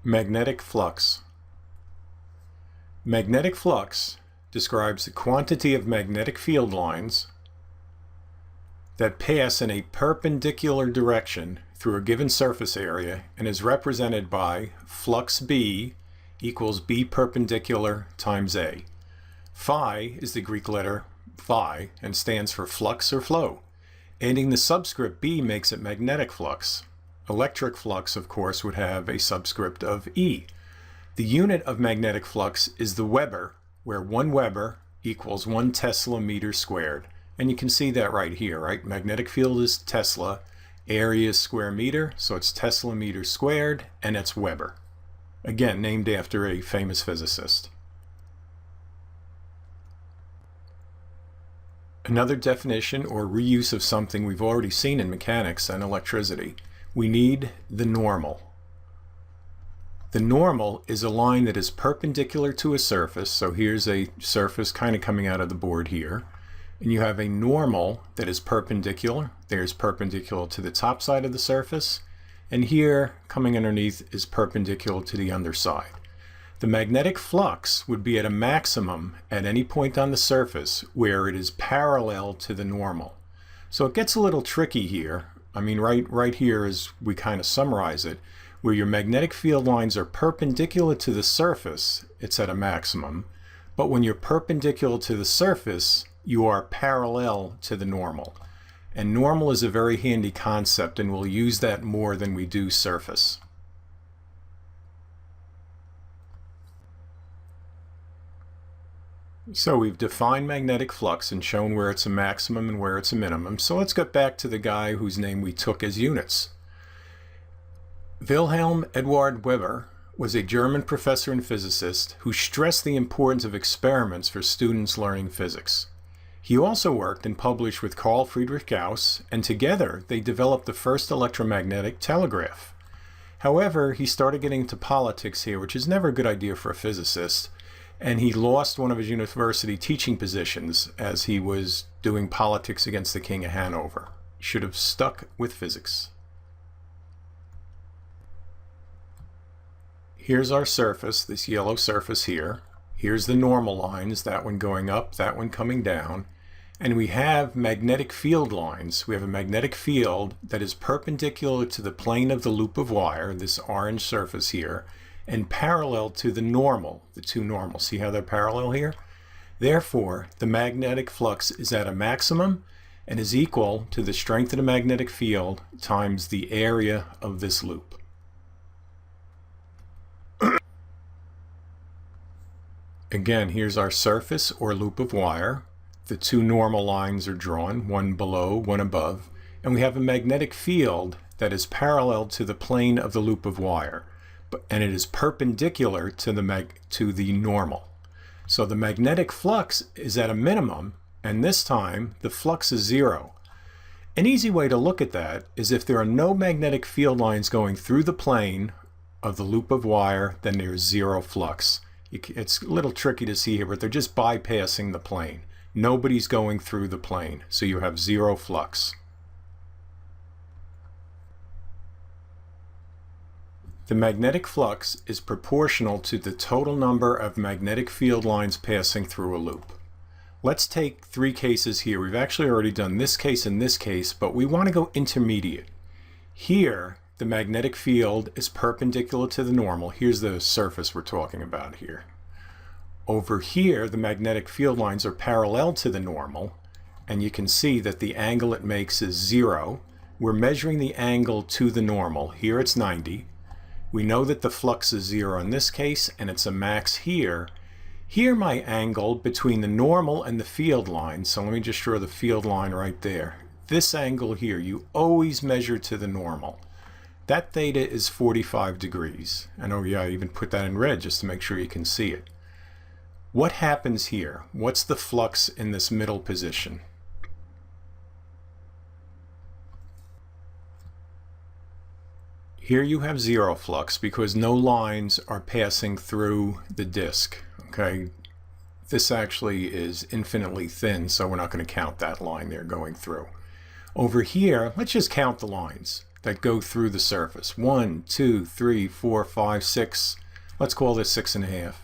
Magnetic flux. Magnetic flux describes the quantity of magnetic field lines that pass in a perpendicular direction through a given surface area and is represented by flux B equals B perpendicular times A. Phi is the Greek letter phi and stands for flux or flow. Adding the subscript B makes it magnetic flux. Electric flux, of course, would have a subscript of E. The unit of magnetic flux is the Weber, where 1 Weber equals 1 Tesla meter squared. And you can see that right here, right? Magnetic field is Tesla, area is square meter, so it's Tesla meter squared, and it's Weber. Again, named after a famous physicist. Another definition or reuse of something we've already seen in mechanics and electricity. We need the normal. The normal is a line that is perpendicular to a surface. So here's a surface kind of coming out of the board here. And you have a normal that is perpendicular. There's perpendicular to the top side of the surface. And here, coming underneath, is perpendicular to the underside. The magnetic flux would be at a maximum at any point on the surface where it is parallel to the normal. So it gets a little tricky here. I mean, right here as we kind of summarize it, where your magnetic field lines are perpendicular to the surface, it's at a maximum. But when you're perpendicular to the surface, you are parallel to the normal. And normal is a very handy concept, and we'll use that more than we do surface. So we've defined magnetic flux and shown where it's a maximum and where it's a minimum. So let's get back to the guy whose name we took as units. Wilhelm Eduard Weber was a German professor and physicist who stressed the importance of experiments for students learning physics. He also worked and published with Carl Friedrich Gauss, and together they developed the first electromagnetic telegraph. However, he started getting into politics here, which is never a good idea for a physicist, and he lost one of his university teaching positions as he was doing politics against the King of Hanover. He should have stuck with physics. Here's our surface, this yellow surface here. Here's the normal lines, that one going up, that one coming down. And we have magnetic field lines. We have a magnetic field that is perpendicular to the plane of the loop of wire, this orange surface here, and parallel to the normal, the two normals. See how they're parallel here? Therefore, the magnetic flux is at a maximum and is equal to the strength of the magnetic field times the area of this loop. Again, here's our surface or loop of wire. The two normal lines are drawn, one below, one above, and we have a magnetic field that is parallel to the plane of the loop of wire, and it is perpendicular to the normal. So the magnetic flux is at a minimum, and this time the flux is 0. An easy way to look at that is if there are no magnetic field lines going through the plane of the loop of wire, then there's 0 flux. It's a little tricky to see here, but they're just bypassing the plane. Nobody's going through the plane, so you have 0 flux. The magnetic flux is proportional to the total number of magnetic field lines passing through a loop. Let's take 3 cases here. We've actually already done this case and this case, but we want to go intermediate. Here, the magnetic field is perpendicular to the normal. Here's the surface we're talking about here. Over here, the magnetic field lines are parallel to the normal, and you can see that the angle it makes is 0. We're measuring the angle to the normal. Here it's 90. We know that the flux is 0 in this case, and it's a max here. Here my angle between the normal and the field line, so let me just draw the field line right there. This angle here, you always measure to the normal. That theta is 45 degrees. And oh yeah, I even put that in red just to make sure you can see it. What happens here? What's the flux in this middle position? Here you have 0 flux because no lines are passing through the disk. Okay, this actually is infinitely thin, so we're not going to count that line there going through. Over here, let's just count the lines. that go through the surface. 1, 2, 3, 4, 5, 6. Let's call this 6.5.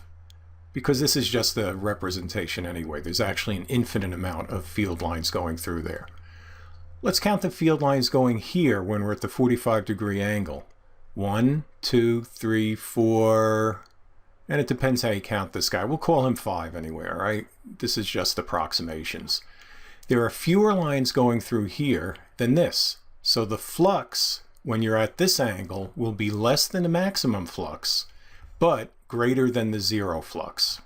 Because this is just a representation anyway. There's actually an infinite amount of field lines going through there. Let's count the field lines going here when we're at the 45-degree angle. 1, 2, 3, 4, and it depends how you count this guy. We'll call him 5 anyway, all right? This is just approximations. There are fewer lines going through here than this. So the flux, when you're at this angle, will be less than the maximum flux, but greater than the zero flux.